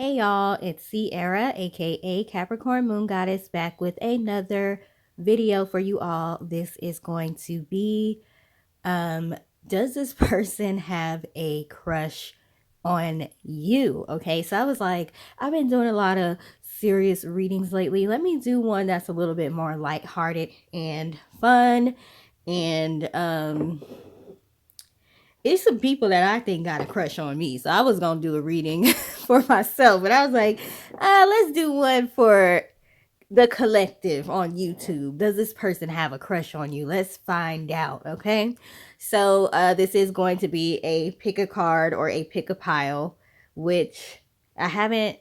Hey y'all, it's Sierra, aka Capricorn Moon Goddess, back with another video for you all. This is going to be, does this person have a crush on you? Okay, so I was like, I've been doing a lot of serious readings lately. Let me do one that's a little bit more lighthearted and fun. And it's some people that I think got a crush on me. So I was going to do a reading for myself, but I was like, let's do one for the collective on YouTube. Does this person have a crush on you? Let's find out. Okay. So this is going to be a pick a card or a pick a pile, which I haven't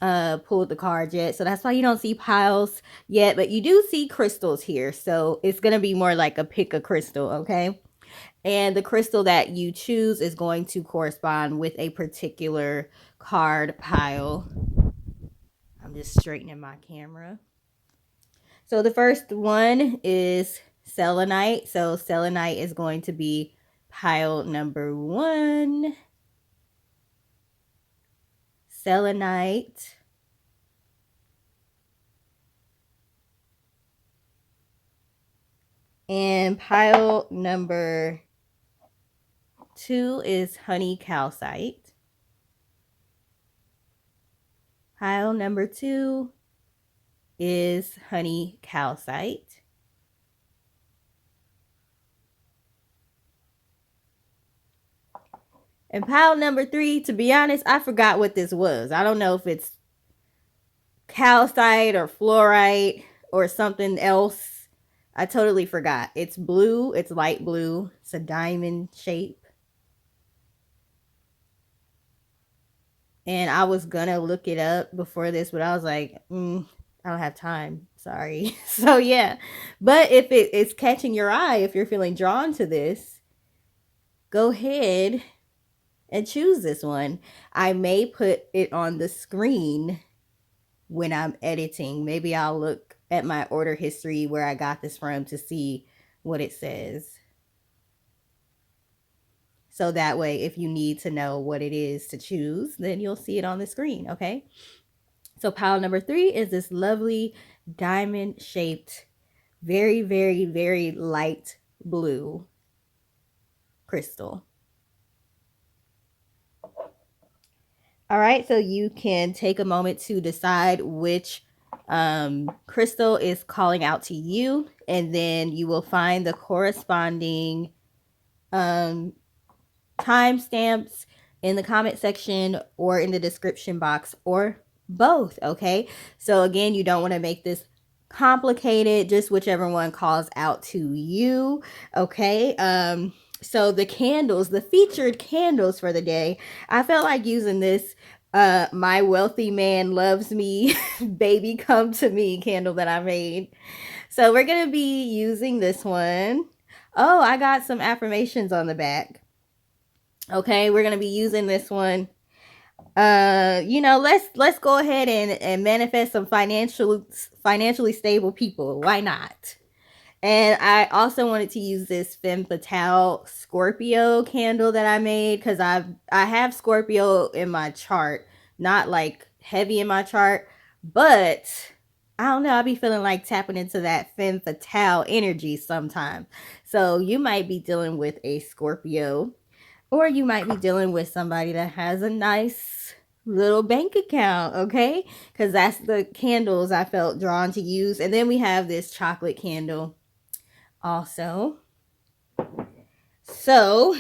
pulled the cards yet. So that's why you don't see piles yet, but you do see crystals here. So it's going to be more like a pick a crystal. Okay. And the crystal that you choose is going to correspond with a particular card pile. I'm just straightening my camera. So the first one is selenite. So selenite is going to be pile number 1. Selenite. And pile number 2 is honey calcite. Pile number 2 is honey calcite. And pile number 3, to be honest, I forgot what this was. I don't know if it's calcite or fluorite or something else. I totally forgot. It's blue. It's light blue. It's a diamond shape. And I was gonna look it up before this, but I was like, I don't have time. Sorry. So yeah. But if it is catching your eye, if you're feeling drawn to this, go ahead and choose this one. I may put it on the screen when I'm editing. Maybe I'll look at my order history where I got this from to see what it says. So that way, if you need to know what it is to choose, then you'll see it on the screen, okay? So pile number 3 is this lovely diamond shaped, very, very, very light blue crystal. All right, so you can take a moment to decide which crystal is calling out to you, and then you will find the corresponding timestamps in the comment section or in the description box, or both. Okay, so again, you don't want to make this complicated, just whichever one calls out to you. Okay, so the candles, the featured candles for the day, I felt like using this My Wealthy Man Loves Me Baby Come to Me candle that I made. So we're gonna be using this one. Oh, I got some affirmations on the back. Okay, we're gonna be using this one. Let's go ahead and manifest some financially stable people. Why not? And I also wanted to use this Femme Fatale Scorpio candle that I made, because I have Scorpio in my chart, not like heavy in my chart, but I don't know, I'll be feeling like tapping into that Femme Fatale energy sometime. So you might be dealing with a Scorpio, or you might be dealing with somebody that has a nice little bank account, okay? Because that's the candles I felt drawn to use. And then we have this chocolate candle also. So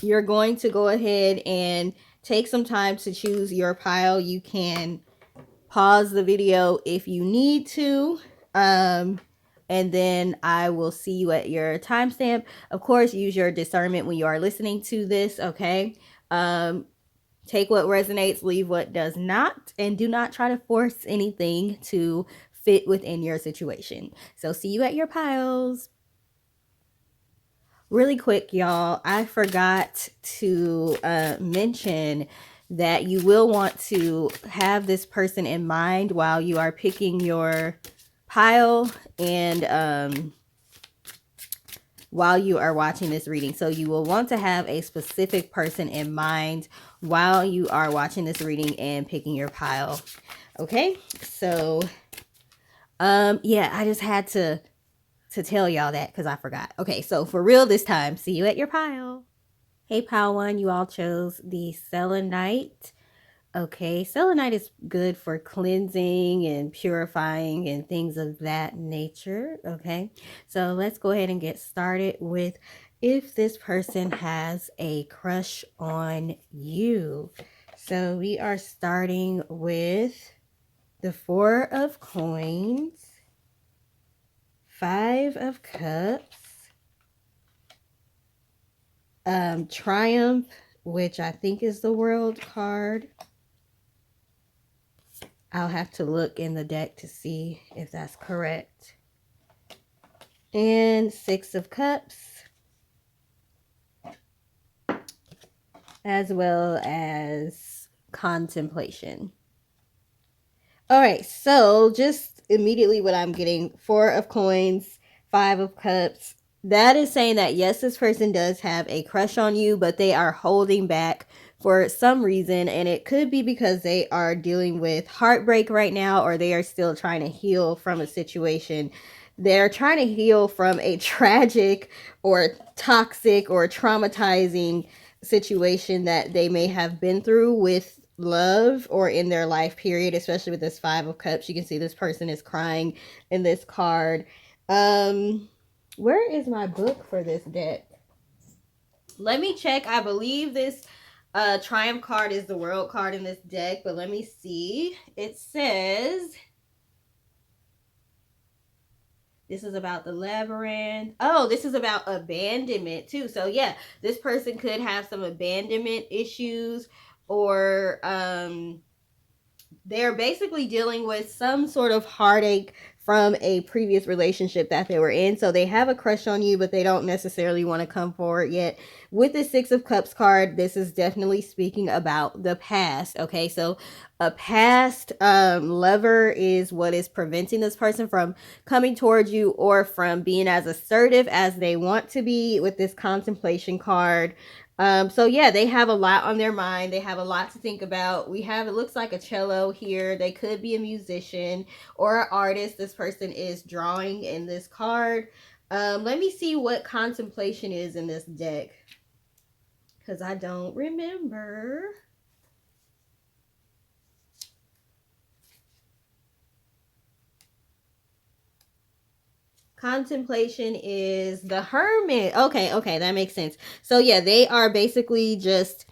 you're going to go ahead and take some time to choose your pile. You can pause the video if you need to, and then I will see you at your timestamp. Of course, use your discernment when you are listening to this, okay? Take what resonates, leave what does not, and do not try to force anything to fit within your situation. So see you at your piles. Really quick, y'all, I forgot to mention that you will want to have this person in mind while you are picking your pile and while you are watching this reading. So you will want to have a specific person in mind while you are watching this reading and picking your pile. Okay, so yeah, I just had to tell y'all that because I forgot. Okay, so for real this time, see you at your pile. Hey, pile one, you all chose the selenite. Okay, selenite is good for cleansing and purifying and things of that nature. Okay, so let's go ahead and get started with if this person has a crush on you. So we are starting with the 4 of coins, 5 of cups, Triumph, which I think is the World card. I'll have to look in the deck to see if that's correct. And 6 of Cups, as well as Contemplation. All right, so just immediately what I'm getting, 4 of Coins, 5 of Cups. That is saying that yes, this person does have a crush on you, but they are holding back for some reason, and it could be because they are dealing with heartbreak right now, or they are still trying to heal from a situation. They're trying to heal from a tragic or toxic or traumatizing situation that they may have been through with love or in their life period, especially with this 5 of Cups. You can see this person is crying in this card. Where is my book for this deck? Let me check. I believe this Triumph card is the World card in this deck, but let me see. It says this is about the Labyrinth. Oh, this is about abandonment too. So yeah, this person could have some abandonment issues, or they're basically dealing with some sort of heartache from a previous relationship that they were in. So they have a crush on you, but they don't necessarily want to come forward yet. With the 6 of Cups card, this is definitely speaking about the past. Okay, so a past lover is what is preventing this person from coming towards you or from being as assertive as they want to be with this Contemplation card. So yeah, they have a lot on their mind. They have a lot to think about. We have, it looks like a cello here. They could be a musician or an artist. This person is drawing in this card. Let me see what Contemplation is in this deck, because I don't remember. Contemplation is the Hermit. Okay, that makes sense. So yeah, they are basically just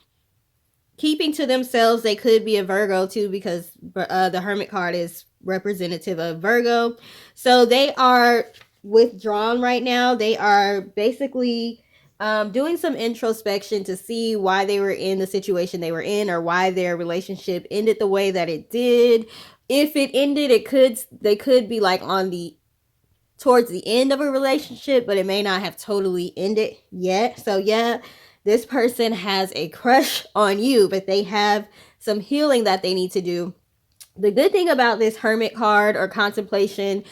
keeping to themselves. They could be a Virgo too, because the Hermit card is representative of Virgo. So they are withdrawn right now. They are basically doing some introspection to see why they were in the situation they were in, or why their relationship ended the way that it did. If it ended, they could be like on the towards the end of a relationship, but it may not have totally ended yet. So yeah, this person has a crush on you, but they have some healing that they need to do. The good thing about this Hermit card or Contemplation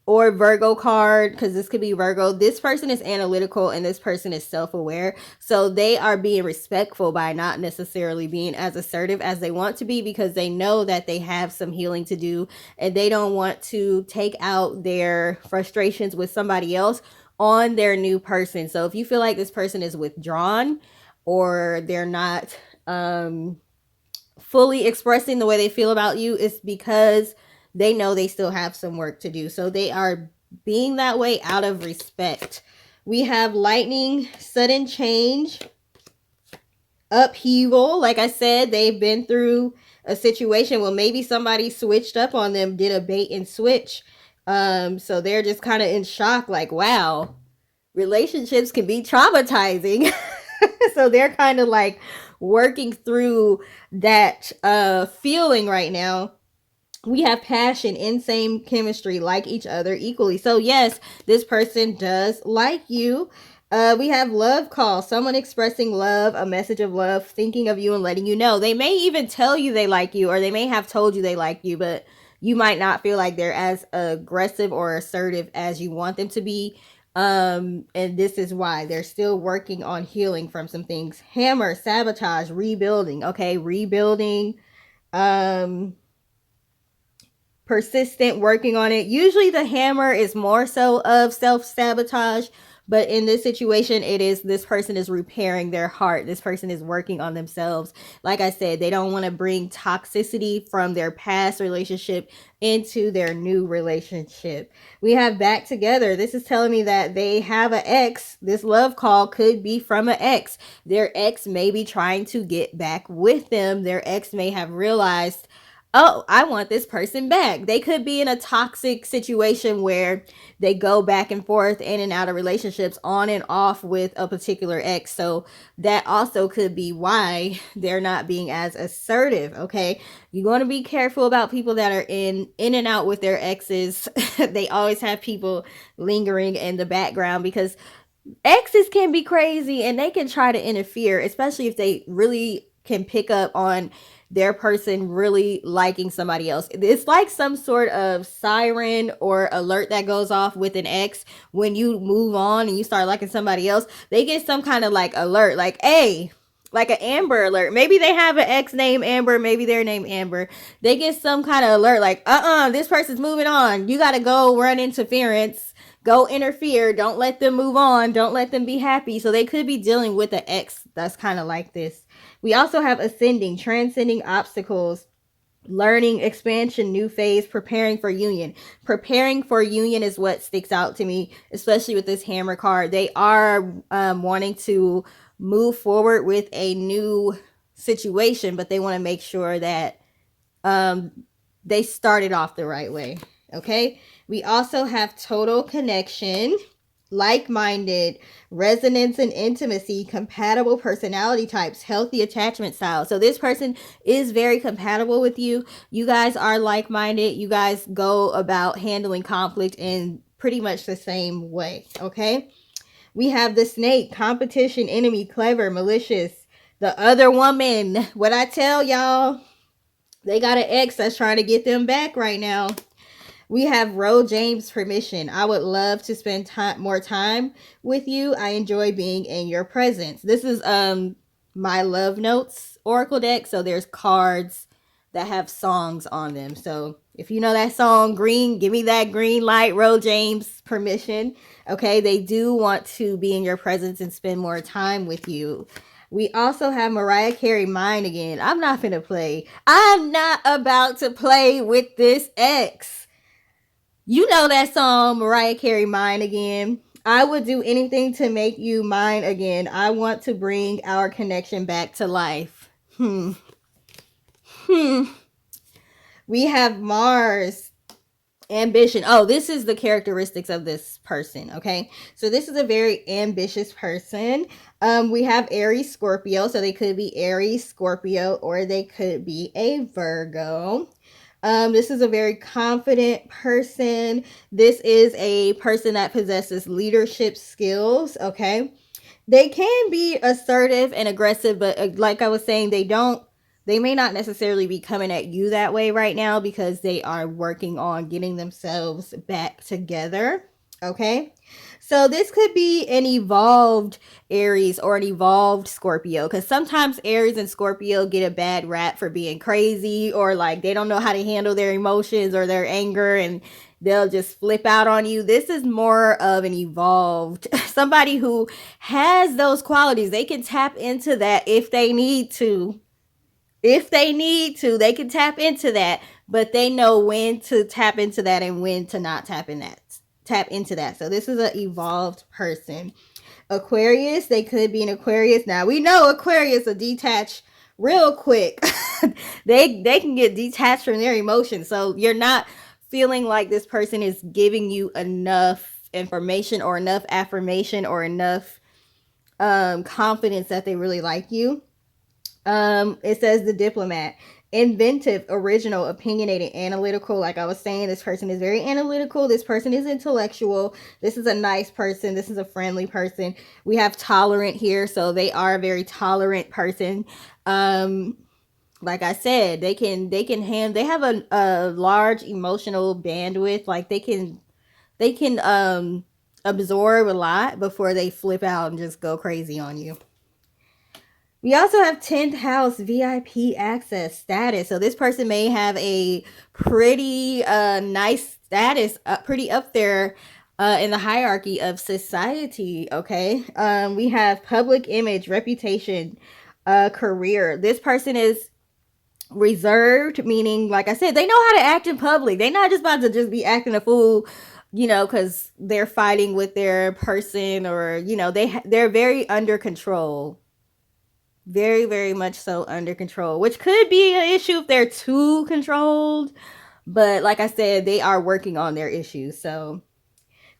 or Virgo card, because this could be Virgo, this person is analytical and this person is self-aware. So they are being respectful by not necessarily being as assertive as they want to be, because they know that they have some healing to do and they don't want to take out their frustrations with somebody else on their new person. So if you feel like this person is withdrawn or they're not fully expressing the way they feel about you, it's because they know they still have some work to do. So they are being that way out of respect. We have lightning, sudden change, upheaval. Like I said, they've been through a situation. Well, maybe somebody switched up on them, did a bait and switch. So they're just kind of in shock, like, wow, relationships can be traumatizing. So they're kind of like working through that feeling right now. We have passion, insane chemistry, like each other equally. So yes, this person does like you. We have love call, someone expressing love, a message of love, thinking of you and letting you know. They may even tell you they like you, or they may have told you they like you, but you might not feel like they're as aggressive or assertive as you want them to be. And this is why they're still working on healing from some things. Hammer, sabotage, rebuilding. Okay, rebuilding. Um, persistent, working on it. Usually the hammer is more so of self-sabotage, but in this situation it is, this person is repairing their heart. This person is working on themselves. Like I said, they don't want to bring toxicity from their past relationship into their new relationship. We have back together. This is telling me that they have an ex. This love call could be from an ex. Their ex may be trying to get back with them. Their ex may have realized, oh, I want this person back. They could be in a toxic situation where they go back and forth in and out of relationships on and off with a particular ex. So that also could be why they're not being as assertive. Okay. You want to be careful about people that are in and out with their exes. They always have people lingering in the background because exes can be crazy and they can try to interfere, especially if they really can pick up on their person really liking somebody else. It's like some sort of siren or alert that goes off with an ex when you move on and you start liking somebody else. They get some kind of like alert, like, hey, like an Amber alert. Maybe they have an ex named Amber, maybe they're named Amber. They get some kind of alert like, this person's moving on. You got to go run interference, go interfere. Don't let them move on. Don't let them be happy. So they could be dealing with an ex that's kind of like this. We also have ascending, transcending obstacles, learning, expansion, new phase, preparing for union. Preparing for union is what sticks out to me, especially with this hammer card. They are wanting to move forward with a new situation, but they want to make sure that they started off the right way. Okay. We also have total connection, like-minded, resonance and intimacy, compatible personality types, healthy attachment styles. So this person is very compatible with you. You guys are like-minded. You guys go about handling conflict in pretty much the same way. Okay. We have the snake, competition, enemy, clever, malicious, the other woman. What I tell y'all, they got an ex that's trying to get them back right now. We have Ro James, permission. I would love to spend more time with you. I enjoy being in your presence. This is my love notes oracle deck. So there's cards that have songs on them. So if you know that song, green, give me that green light, Ro James, permission. Okay, they do want to be in your presence and spend more time with you. We also have Mariah Carey, Mine Again. I'm not gonna play. I'm not about to play with this ex. You know that song, Mariah Carey, Mine Again. I would do anything to make you mine again. I want to bring our connection back to life. We have Mars, ambition. Oh, this is the characteristics of this person. Okay, so this is a very ambitious person. We have Aries, Scorpio. So they could be Aries, Scorpio, or they could be a Virgo. This is a very confident person. This is a person that possesses leadership skills. Okay, they can be assertive and aggressive, but like I was saying, they may not necessarily be coming at you that way right now because they are working on getting themselves back together. Okay. So this could be an evolved Aries or an evolved Scorpio, because sometimes Aries and Scorpio get a bad rap for being crazy, or like they don't know how to handle their emotions or their anger and they'll just flip out on you. This is more of an evolved, somebody who has those qualities. They can tap into that if they need to. If they need to, they can tap into that, but they know when to tap into that and when to not tap into that. So this is an evolved person. Aquarius, they could be an Aquarius. Now we know Aquarius will detach real quick. they can get detached from their emotions. So you're not feeling like this person is giving you enough information or enough affirmation or enough confidence that they really like you. It says the diplomat, inventive, original, opinionated, analytical. Like I was saying, this person is very analytical. This person is intellectual. This is a nice person. This is a friendly person. We have tolerant here, so they are a very tolerant person. Like I said, they have a large emotional bandwidth. Like they can absorb a lot before they flip out and just go crazy on you. We also have 10th house VIP access status. So this person may have a pretty nice status, pretty up there in the hierarchy of society. Okay. We have public image, reputation, career. This person is reserved, meaning, like I said, they know how to act in public. They're not just about to just be acting a fool, you know, because they're fighting with their person, or, you know, they're very under control. Very, very much so under control, which could be an issue if they're too controlled. But like I said, they are working on their issues. So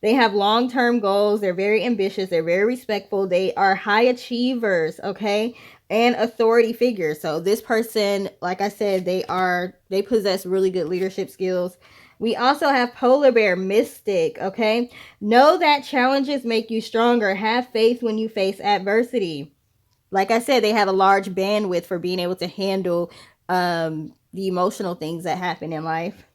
they have long-term goals. They're very ambitious. They're very respectful. They are high achievers, okay? And authority figures. So this person, like I said, they possess really good leadership skills. We also have polar bear, mystic, okay? Know that challenges make you stronger. Have faith when you face adversity. Like I said, they have a large bandwidth for being able to handle the emotional things that happen in life.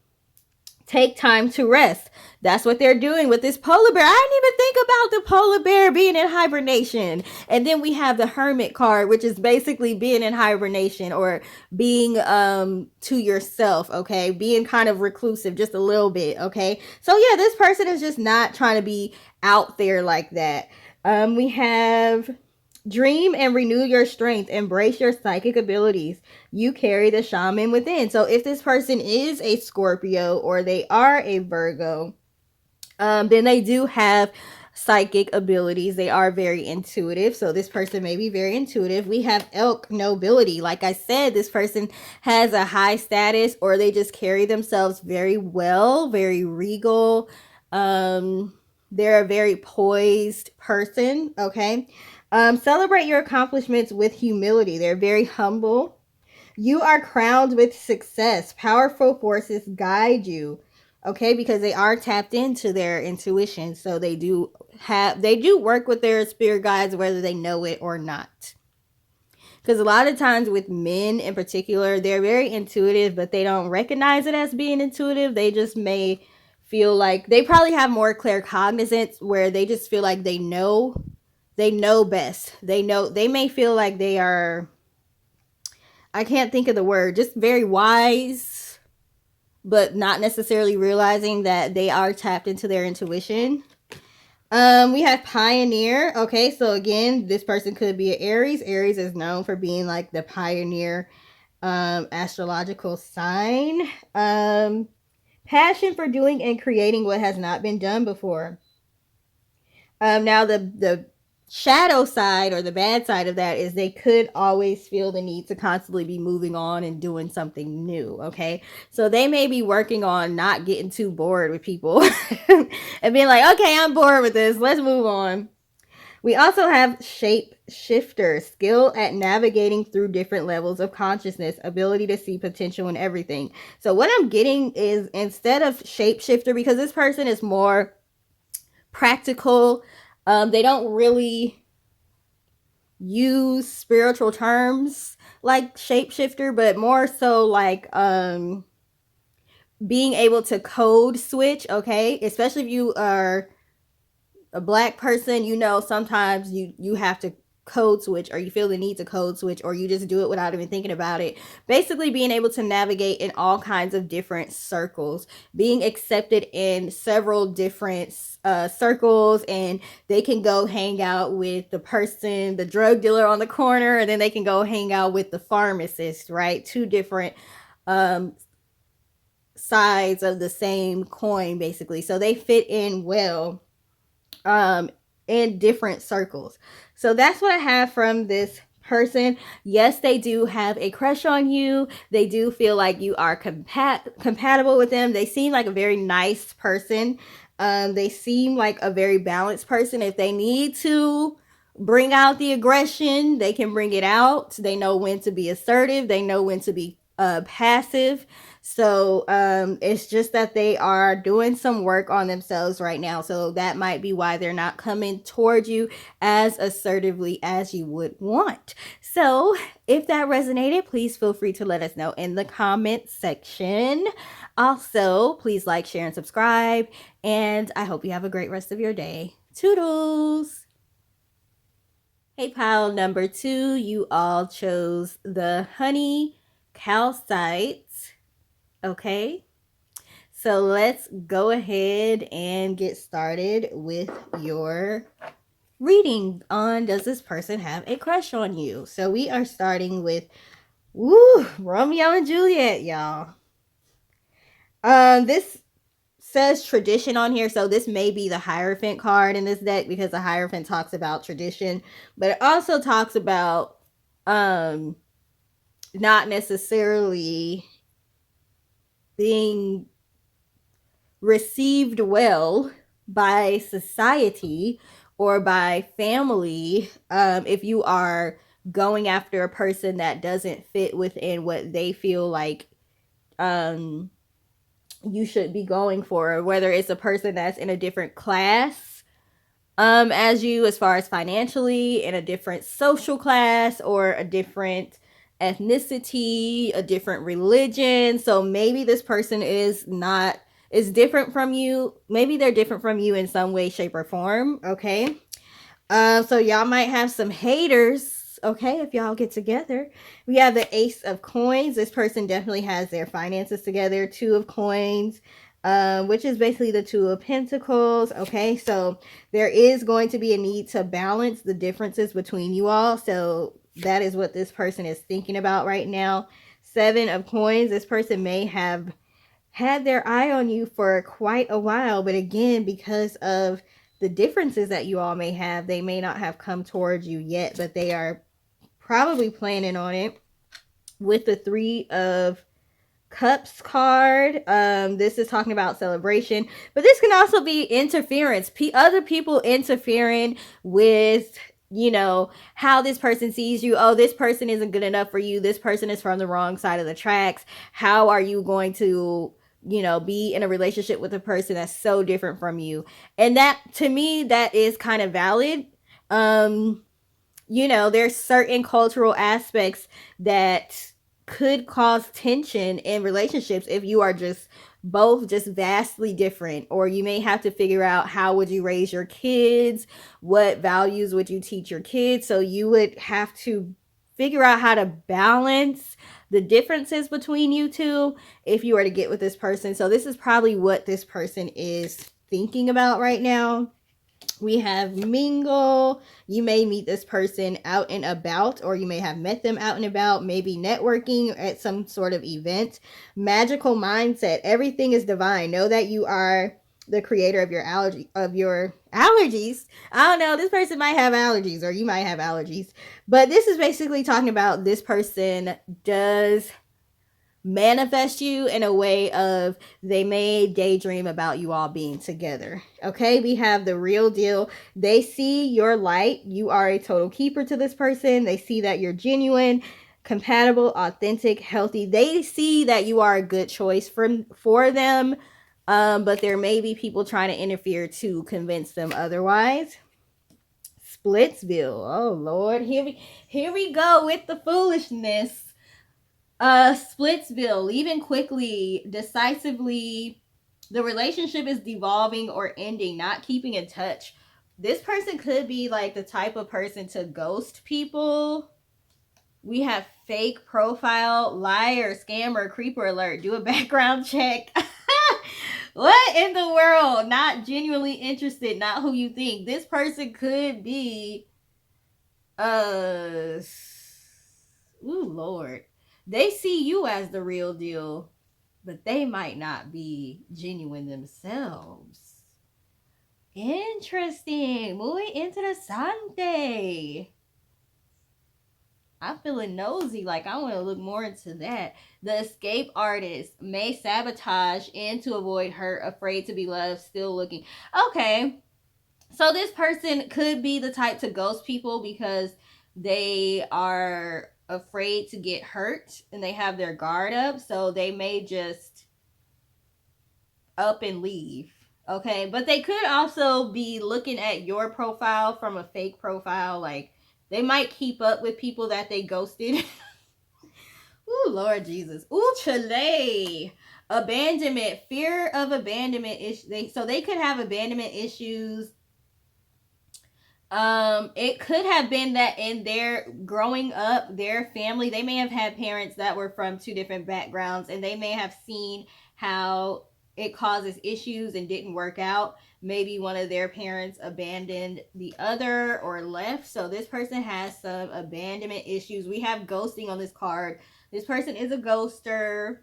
Take time to rest. That's what they're doing with this polar bear. I didn't even think about the polar bear being in hibernation. And then we have the hermit card, which is basically being in hibernation, or being to yourself, okay? Being kind of reclusive just a little bit, okay? So yeah, this person is just not trying to be out there like that. We have dream and renew your strength. Embrace your psychic abilities. You carry the shaman within. So if this person is a Scorpio or they are a Virgo, then they do have psychic abilities. They are very intuitive. So this person may be very intuitive. We have elk, nobility. Like I said, this person has a high status, or they just carry themselves very well, very regal. They're a very poised person, okay? Celebrate your accomplishments with humility. They're very humble. You are crowned with success. Powerful forces guide you, okay? Because they are tapped into their intuition. So they do work with their spirit guides, whether they know it or not. Because a lot of times with men in particular, they're very intuitive, but they don't recognize it as being intuitive. They just may feel like they probably have more claircognizance, where they just feel like they know best. They may feel like they are, I can't think of the word, just very wise, but not necessarily realizing that they are tapped into their intuition. We have pioneer. Okay, so again, this person could be an Aries. Aries is known for being like the pioneer astrological sign. Passion for doing and creating what has not been done before. Now the shadow side, or the bad side of that, is they could always feel the need to constantly be moving on and doing something new, okay? So they may be working on not getting too bored with people and being like, okay, I'm bored with this, let's move on. We also have shape shifter, skill at navigating through different levels of consciousness, ability to see potential in everything. So what I'm getting is, instead of shapeshifter, because this person is more practical, they don't really use spiritual terms like shapeshifter, but more so like being able to code switch, okay? Especially if you are a black person, you know, sometimes you have to code switch, or you feel the need to code switch, or you just do it without even thinking about it. Basically being able to navigate in all kinds of different circles, being accepted in several different circles, and they can go hang out with the drug dealer on the corner, and then they can go hang out with the pharmacist, right? Two different sides of the same coin, basically. So they fit in well in different circles. So that's what I have from this person. Yes, they do have a crush on you. They do feel like you are compatible with them. They seem like a very nice person. They seem like a very balanced person. If they need to bring out the aggression, they can bring it out. They know when to be assertive. They know when to be passive. So it's just that they are doing some work on themselves right now. So that might be why they're not coming towards you as assertively as you would want. So if that resonated, please feel free to let us know in the comment section. Also, please like, share, and subscribe. And I hope you have a great rest of your day. Toodles. Hey, pile number 2, you all chose the honey calcite. Okay, so let's go ahead and get started with your reading on does this person have a crush on you? So we are starting with Romeo and Juliet, y'all. This says tradition on here, so this may be the Hierophant card in this deck because the Hierophant talks about tradition, but it also talks about not necessarily being received well by society or by family if you are going after a person that doesn't fit within what they feel like you should be going for, whether it's a person that's in a different class as you, as far as financially, in a different social class, or a different ethnicity, a different religion. So maybe this person is different from you. Maybe they're different from you in some way, shape, or form. Okay. So y'all might have some haters. Okay, if y'all get together. We have the Ace of Coins. This person definitely has their finances together. Two of Coins, which is basically the Two of Pentacles. Okay, so there is going to be a need to balance the differences between you all. So that is what this person is thinking about right now. Seven of Coins. This person may have had their eye on you for quite a while, but again, because of the differences that you all may have, they may not have come towards you yet, but they are probably planning on it. With the Three of Cups card, this is talking about celebration, but this can also be interference. Other people interfering with, you know, how this person sees you. Oh, this person isn't good enough for you. This person is from the wrong side of the tracks. How are you going to, you know, be in a relationship with a person that's so different from you? And that, to me, that is kind of valid. You know, there's certain cultural aspects that could cause tension in relationships if you are just both just vastly different, or you may have to figure out how would you raise your kids, what values would you teach your kids. So you would have to figure out how to balance the differences between you two if you were to get with this person. So this is probably what this person is thinking about right now. We have mingle. You may meet this person out and about, or you may have met them out and about, maybe networking at some sort of event. Magical mindset. Everything is divine. Know that you are the creator of your allergies. I don't know. This person might have allergies, or you might have allergies. But this is basically talking about this person does manifest you in a way of they may daydream about you all being together. Okay, we have the real deal. They see your light. You are a total keeper to this person. They see that you're genuine, compatible, authentic, healthy. They see that you are a good choice for them. But there may be people trying to interfere to convince them otherwise. Splitsville. Oh Lord, here we go with the foolishness. Splitsville, leaving quickly, decisively. The relationship is devolving or ending, not keeping in touch. This person could be like the type of person to ghost people. We have fake profile, liar, scammer, creeper alert. Do a background check. What in the world? Not genuinely interested, not who you think. This person could be ooh, Lord. They see you as the real deal, but they might not be genuine themselves. Interesting. Muy interesante. I'm feeling nosy, like I want to look more into that. The escape artist may sabotage and to avoid hurt, afraid to be loved, still looking. Okay. So this person could be the type to ghost people because they are afraid to get hurt and they have their guard up. So they may just up and leave. Okay. But they could also be looking at your profile from a fake profile. Like they might keep up with people that they ghosted. Ooh, Lord Jesus. Ooh, Chile. Abandonment. Fear of abandonment. So they could have abandonment issues. It could have been that in their growing up, their family, they may have had parents that were from two different backgrounds, and they may have seen how it causes issues and didn't work out. Maybe one of their parents abandoned the other or left. So this person has some abandonment issues. We have ghosting on this card. This person is a ghoster.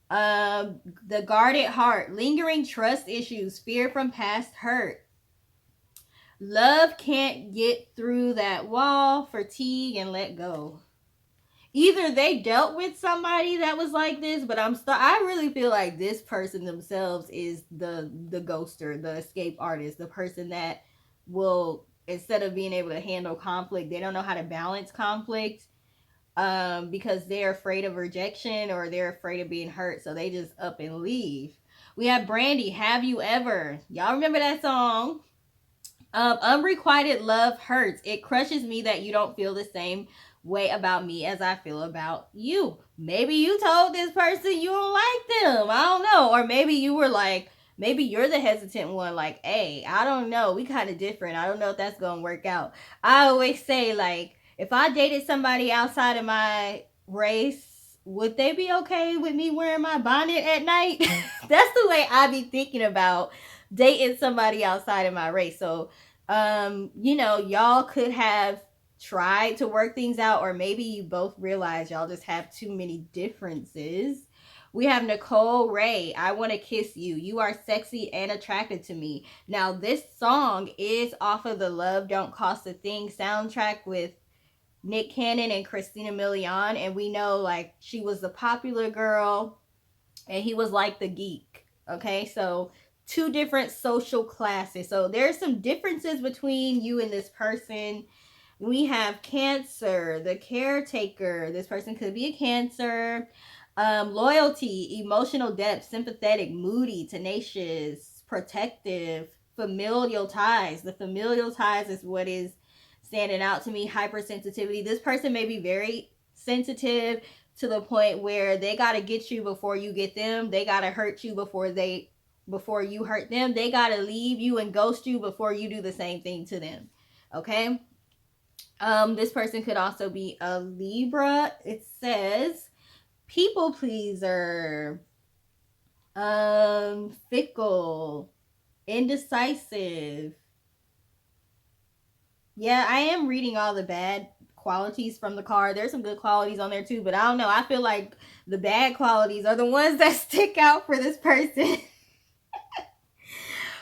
The guarded heart, lingering trust issues, fear from past hurt. Love can't get through that wall, fatigue, and let go. Either they dealt with somebody that was like this, but I really feel like this person themselves is the ghoster, the escape artist, the person that will, instead of being able to handle conflict, they don't know how to balance conflict, because they're afraid of rejection or they're afraid of being hurt, so they just up and leave. We have Brandy, Have You Ever? Y'all remember that song? Unrequited love hurts. It crushes me that you don't feel the same way about me as I feel about you. Maybe you told this person you don't like them. I don't know. Or maybe you were like, maybe you're the hesitant one, like, hey, I don't know. We kind of different. I don't know if that's going to work out. I always say, like, if I dated somebody outside of my race, would they be okay with me wearing my bonnet at night? That's the way I be thinking about dating somebody outside of my race. So, y'all could have tried to work things out, or maybe you both realize y'all just have too many differences. We have Nicole Ray, I Want to Kiss You. You are sexy and attracted to me. Now, this song is off of the Love Don't Cost a Thing soundtrack with Nick Cannon and Christina Milian. And we know, like, she was the popular girl and he was like the geek. Okay, so two different social classes. So there's some differences between you and this person. We have Cancer, the caretaker. This person could be a Cancer. Loyalty, emotional depth, sympathetic, moody, tenacious, protective, familial ties. The familial ties is what is standing out to me. Hypersensitivity. This person may be very sensitive to the point where they got to get you before you get them. They got to hurt you before you hurt them. They got to leave you and ghost you before you do the same thing to them. Okay? This person could also be a Libra. It says people pleaser, fickle, indecisive. Yeah, I am reading all the bad qualities from the card. There's some good qualities on there too, but I don't know. I feel like the bad qualities are the ones that stick out for this person.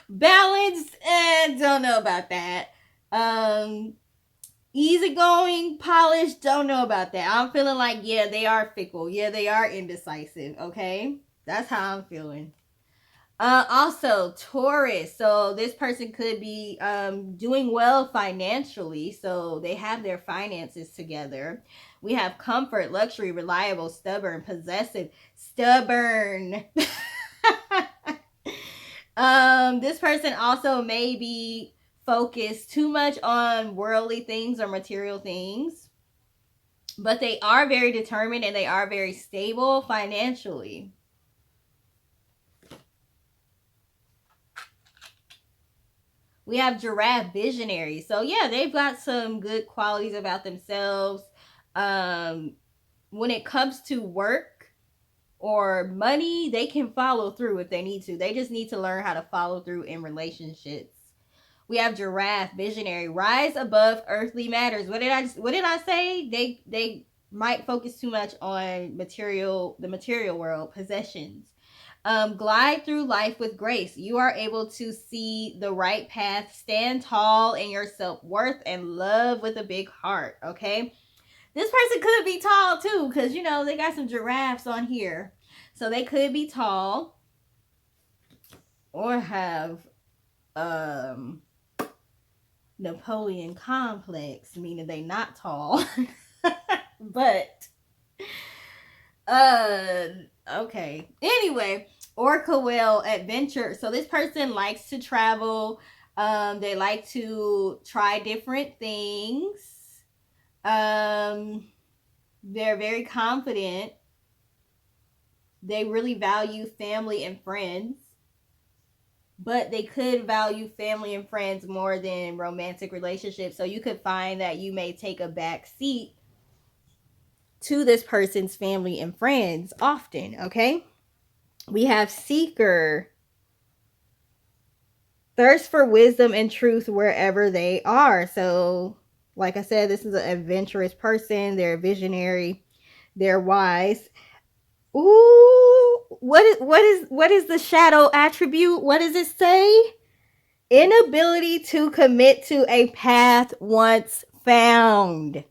Balanced, and don't know about that. Easygoing, polished, don't know about that. I'm feeling like, yeah, they are fickle. Yeah, they are indecisive. Okay, that's how I'm feeling. Also, Taurus. So this person could be doing well financially. So they have their finances together. We have comfort, luxury, reliable, stubborn, possessive, stubborn. This person also may be focused too much on worldly things or material things, but they are very determined and they are very stable financially. We have Giraffe, visionary. So yeah, they've got some good qualities about themselves. When it comes to work or money, they can follow through if they need to. They just need to learn how to follow through in relationships. We have Giraffe, visionary, rise above earthly matters. What did I say? They might focus too much on the material world, possessions. Glide through life with grace. You are able to see the right path, stand tall in your self-worth, and love with a big heart. Okay, this person could be tall too, because they got some giraffes on here, so they could be tall or have Napoleon complex, meaning they not tall. But okay, anyway, orca whale, adventure. So this person likes to travel. They like to try different things. They're very confident. They really value family and friends. but they could value family and friends more than romantic relationships. So you could find that you may take a back seat to this person's family and friends often, okay? We have seeker, thirst for wisdom and truth wherever they are. So, like I said, this is an adventurous person. They're visionary. They're wise. Ooh, what is the shadow attribute? What does it say? Inability to commit to a path once found.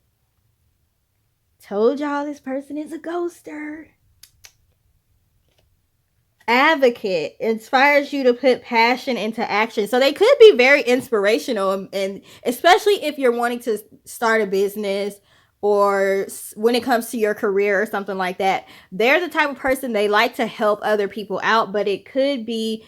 Told y'all this person is a ghoster. Advocate, inspires you to put passion into action. So they could be very inspirational, and especially if you're wanting to start a business or when it comes to your career or something like that. They're the type of person, they like to help other people out, but it could be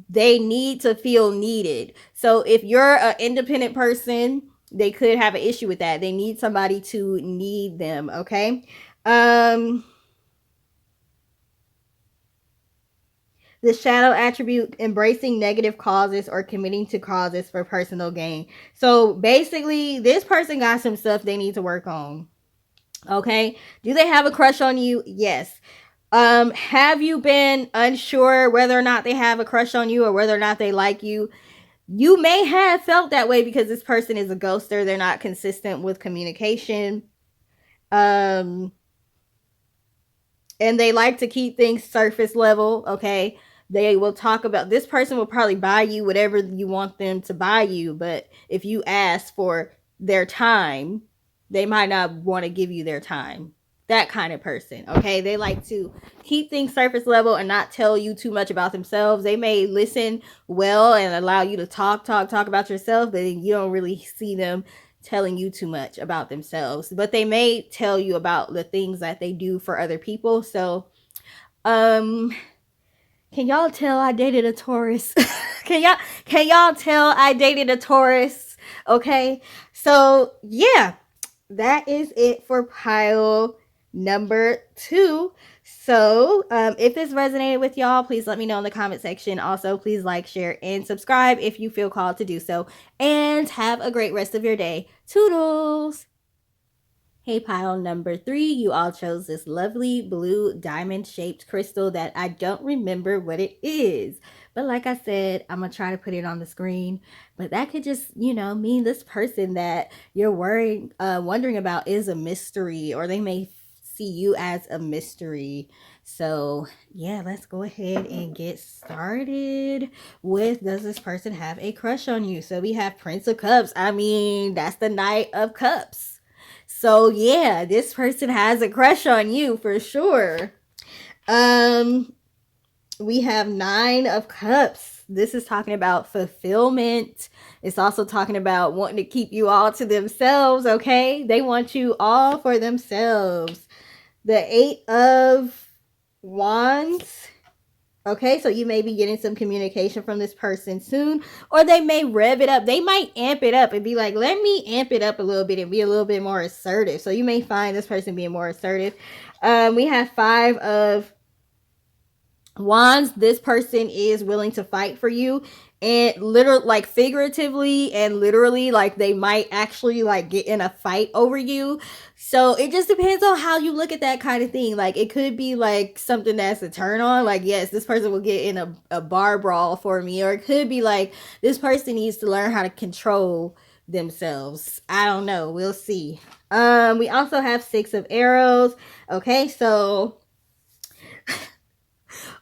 they need to feel needed. So if you're an independent person, they could have an issue with that. They need somebody to need them, okay? The shadow attribute, embracing negative causes or committing to causes for personal gain. So basically, this person got some stuff they need to work on. Okay. Do they have a crush on you? Yes. Have you been unsure whether or not they have a crush on you or whether or not they like you? You may have felt that way because this person is a ghoster. They're not consistent with communication. And they like to keep things surface level, okay? They will talk about, this person will probably buy you whatever you want them to buy you, but if you ask for their time, they might not want to give you their time. That kind of person, okay? They like to keep things surface level and not tell you too much about themselves. They may listen well and allow you to talk about yourself, but you don't really see them telling you too much about themselves, but they may tell you about the things that they do for other people. So can y'all tell I dated a Taurus? can y'all tell I dated a Taurus? Okay. So yeah, that is it for pile number 2. So if this resonated with y'all, please let me know in the comment section. Also, please like, share, and subscribe if you feel called to do so. And have a great rest of your day. Toodles! Hey, pile number 3, you all chose this lovely blue diamond-shaped crystal that I don't remember what it is. But like I said, I'm going to try to put it on the screen. But that could just, mean this person that you're wondering about is a mystery, or they may see you as a mystery. So yeah, let's go ahead and get started with, does this person have a crush on you? So we have Prince of Cups. I mean, that's the Knight of Cups. So yeah, this person has a crush on you for sure. We have 9 of Cups. This is talking about fulfillment. It's also talking about wanting to keep you all to themselves, okay? They want you all for themselves. The 8 of Wands. Okay, so you may be getting some communication from this person soon, or they may rev it up. They might amp it up and be like, let me amp it up a little bit and be a little bit more assertive. So you may find this person being more assertive. We have 5 of Wands. This person is willing to fight for you, and literally, like figuratively and literally, like they might actually like get in a fight over you. So it just depends on how you look at that kind of thing. Like it could be like something that's a turn on, like yes, this person will get in a bar brawl for me, or it could be like this person needs to learn how to control themselves. I don't know, we'll see. We also have 6 of Arrows. Okay, so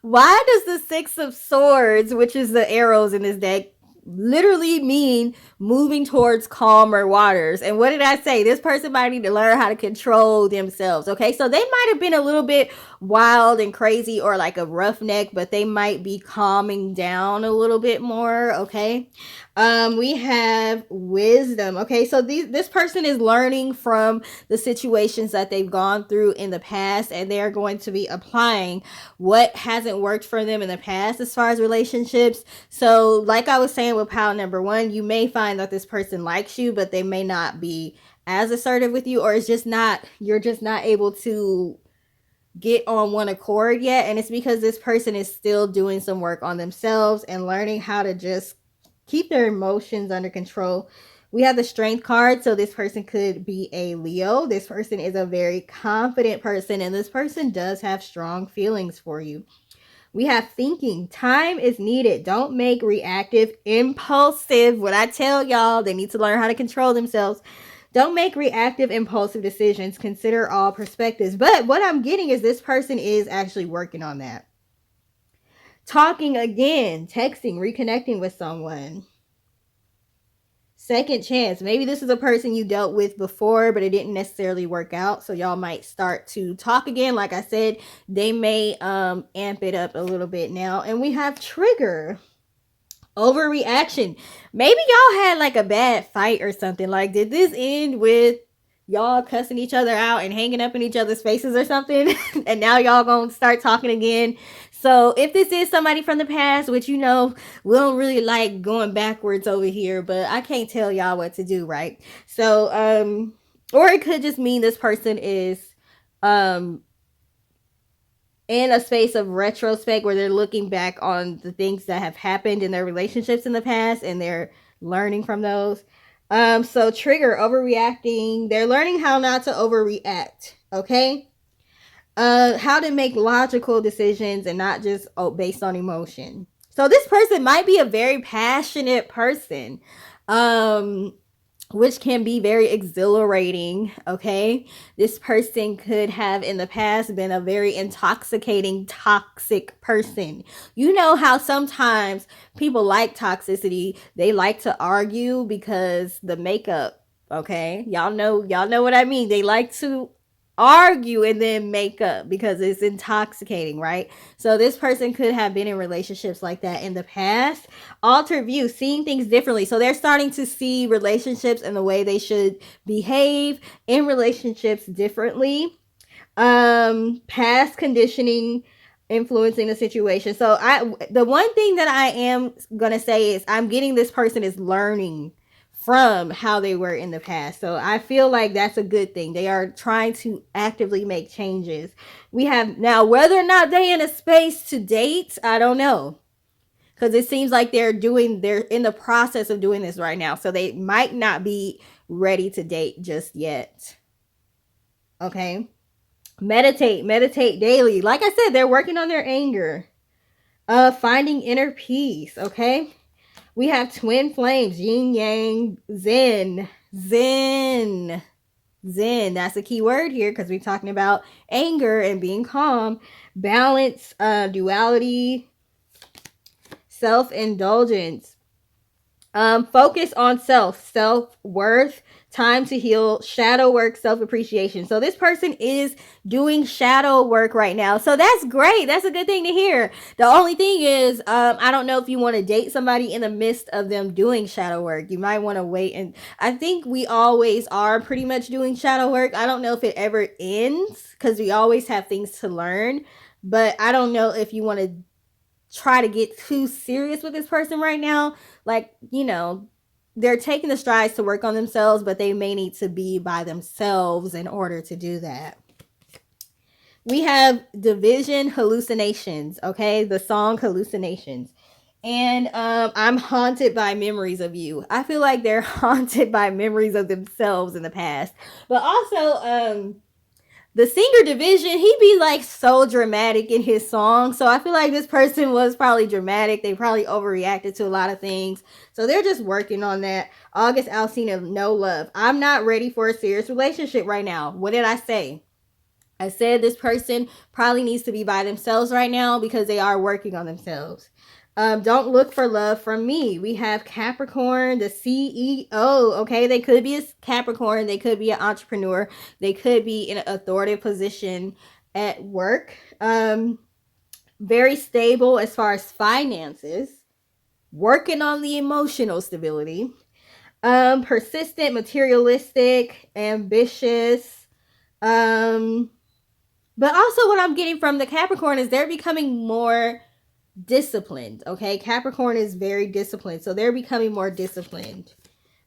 why does the 6 of Swords, which is the arrows in this deck, literally mean moving towards calmer waters? And what did I say? This person might need to learn how to control themselves. Okay, so they might have been a little bit wild and crazy or like a roughneck, but they might be calming down a little bit more. Okay, we have wisdom. Okay, so this person is learning from the situations that they've gone through in the past, and they're going to be applying what hasn't worked for them in the past as far as relationships. So like I was saying with pile number 1, you may find that this person likes you, but they may not be as assertive with you, or it's just not, you're just not able to get on one accord yet, and it's because this person is still doing some work on themselves and learning how to just keep their emotions under control. We have the strength card, so this person could be a Leo. This person is a very confident person, and this person does have strong feelings for you. We have thinking. Time is needed. Don't make reactive, impulsive. What I tell y'all, they need to learn how to control themselves. Don't make reactive, impulsive decisions. Consider all perspectives. But what I'm getting is this person is actually working on that. Talking again, texting, reconnecting with someone. Second chance. Maybe this is a person you dealt with before, but it didn't necessarily work out. So y'all might start to talk again. Like I said, they may amp it up a little bit now. And we have trigger. Overreaction. Maybe y'all had like a bad fight or something. Like, did this end with y'all cussing each other out and hanging up in each other's faces or something? And now y'all gonna start talking again. So if this is somebody from the past, which we don't really like going backwards over here, but I can't tell y'all what to do, right? So or it could just mean this person is in a space of retrospect where they're looking back on the things that have happened in their relationships in the past and they're learning from those. So trigger, overreacting. They're learning how not to overreact. Okay. How to make logical decisions and not just based on emotion. So this person might be a very passionate person. Which can be very exhilarating, okay? This person could have in the past been a very intoxicating, toxic person. You know how sometimes people like toxicity, they like to argue because the makeup, okay? Y'all know what I mean. They like to argue and then make up because it's intoxicating, right? So this person could have been in relationships like that in the past. Alter view, seeing things differently. So they're starting to see relationships and the way they should behave in relationships differently. Past conditioning influencing the situation. So the one thing that I am gonna say is I'm getting this person is learning from how they were in the past. So I feel like that's a good thing. They are trying to actively make changes. We have now whether or not they in a space to date, I don't know. Because it seems like they're in the process of doing this right now. So they might not be ready to date just yet. Okay. Meditate daily. Like I said, they're working on their anger. Finding inner peace. Okay. We have twin flames, yin yang, zen. That's a key word here because we're talking about anger and being calm. Balance, duality, self-indulgence. Focus on self-worth, time to heal, shadow work, self-appreciation. So this person is doing shadow work right now. So that's great. That's a good thing to hear. The only thing is, I don't know if you want to date somebody in the midst of them doing shadow work. You might want to wait. And I think we always are pretty much doing shadow work. I don't know if it ever ends because we always have things to learn. But I don't know if you want to try to get too serious with this person right now. Like, they're taking the strides to work on themselves, but they may need to be by themselves in order to do that. We have division, hallucinations, okay? The song Hallucinations. And I'm haunted by memories of you. I feel like they're haunted by memories of themselves in the past. But also, the singer Division, he be like so dramatic in his song. So I feel like this person was probably dramatic. They probably overreacted to a lot of things. So they're just working on that. August Alsina, no love. I'm not ready for a serious relationship right now. What did I say? I said this person probably needs to be by themselves right now because they are working on themselves. Don't look for love from me. We have Capricorn, the CEO. Okay, they could be a Capricorn. They could be an entrepreneur. They could be in an authoritative position at work. Very stable as far as finances. Working on the emotional stability. Persistent, materialistic, ambitious. But also what I'm getting from the Capricorn is they're becoming more disciplined. Okay, Capricorn is very disciplined, so they're becoming more disciplined.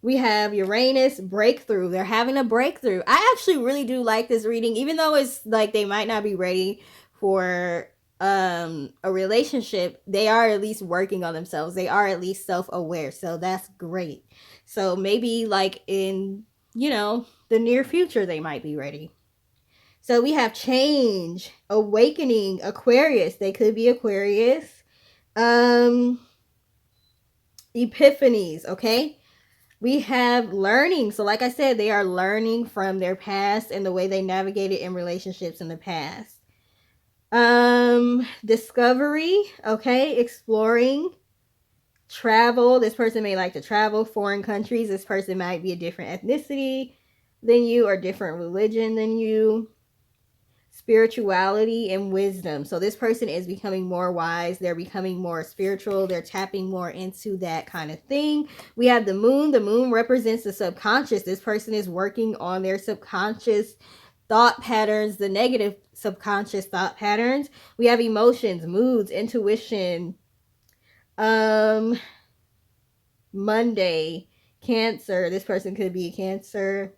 We have Uranus breakthrough. They're having a breakthrough. I actually really do like this reading, even though it's like they might not be ready for a relationship. They are at least working on themselves. They are at least self-aware. So that's great. So maybe like in, the near future they might be ready. So we have change, awakening, Aquarius. They could be Aquarius. Epiphanies, okay? We have learning. So like I said, they are learning from their past and the way they navigated in relationships in the past. Discovery, okay? Exploring, travel. This person may like to travel foreign countries. This person might be a different ethnicity than you or different religion than you. Spirituality and wisdom. So this person is becoming more wise. They're becoming more spiritual. They're tapping more into that kind of thing. We have the moon. The moon represents the subconscious. This person is working on their subconscious thought patterns, the negative subconscious thought patterns. We have emotions, moods, intuition. Monday, Cancer. This person could be Cancer.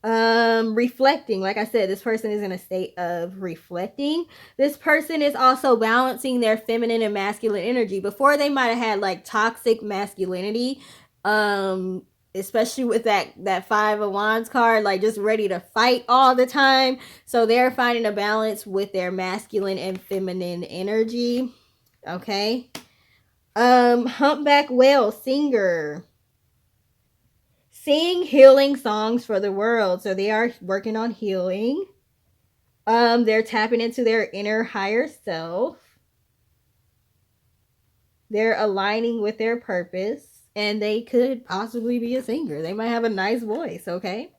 Reflecting. Like I said, this person is in a state of reflecting. This person is also balancing their feminine and masculine energy. Before, they might have had like toxic masculinity, especially with that Five of Wands card, like just ready to fight all the time. So they're finding a balance with their masculine and feminine energy. Okay. Humpback whale, singer. Sing healing songs for the world. So they are working on healing. They're tapping into their inner higher self. They're aligning with their purpose. And they could possibly be a singer. They might have a nice voice, okay?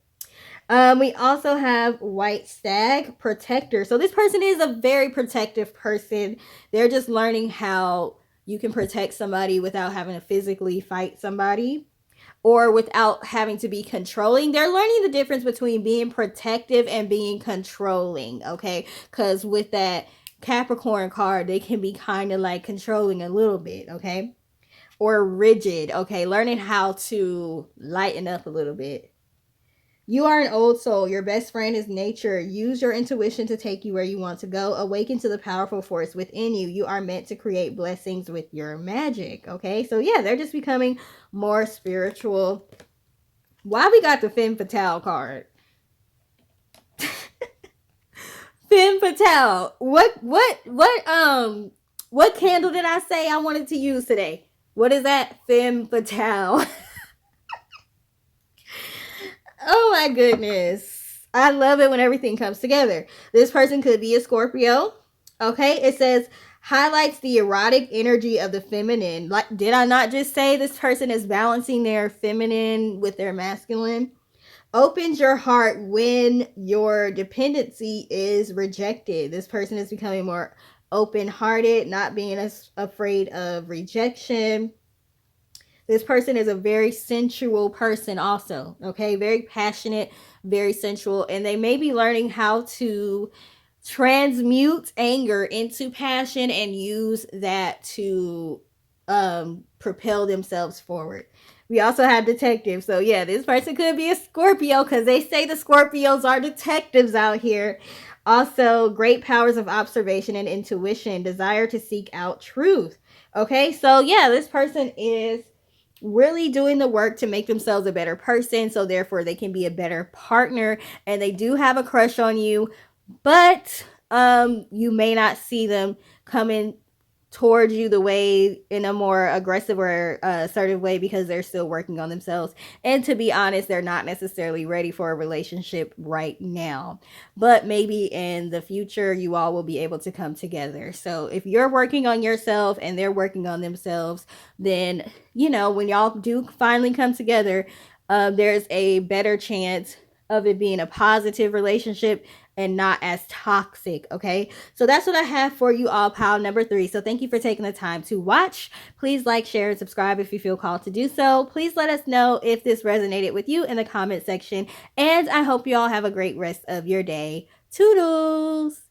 We also have white stag, protector. So this person is a very protective person. They're just learning how you can protect somebody without having to physically fight somebody, or without having to be controlling. They're learning the difference between being protective and being controlling, okay? Because with that Capricorn card, they can be kind of like controlling a little bit, okay? Or rigid, okay? Learning how to lighten up a little bit. You are an old soul. Your best friend is nature. Use your intuition to take you where you want to go. Awaken to the powerful force within you. You are meant to create blessings with your magic. Okay, so yeah, they're just becoming more spiritual. Why we got the Femme Fatale card? Femme Fatale. What candle did I say I wanted to use today? What is that? Femme Fatale. Oh my goodness. I love it when everything comes together. This person could be a Scorpio. Okay, it says highlights the erotic energy of the feminine. Like, did I not just say this person is balancing their feminine with their masculine? Opens your heart when your dependency is rejected. This person is becoming more open-hearted, not being as afraid of rejection. This person is a very sensual person also, okay? Very passionate, very sensual, and they may be learning how to transmute anger into passion and use that to propel themselves forward. We also have detectives. So yeah, this person could be a Scorpio because they say the Scorpios are detectives out here. Also, great powers of observation and intuition, desire to seek out truth. Okay, so yeah, this person is really doing the work to make themselves a better person, so therefore they can be a better partner, and they do have a crush on you, but you may not see them coming towards you the way in a more aggressive or assertive way because they're still working on themselves. And to be honest, they're not necessarily ready for a relationship right now, but maybe in the future you all will be able to come together. So if you're working on yourself and they're working on themselves, then when y'all do finally come together, there's a better chance of it being a positive relationship and not as toxic. Okay, so that's what I have for you all, pile number 3. So thank you for taking the time to watch. Please like, share, and subscribe if you feel called to do so. Please let us know if this resonated with you in the comment section, and I hope you all have a great rest of your day. Toodles.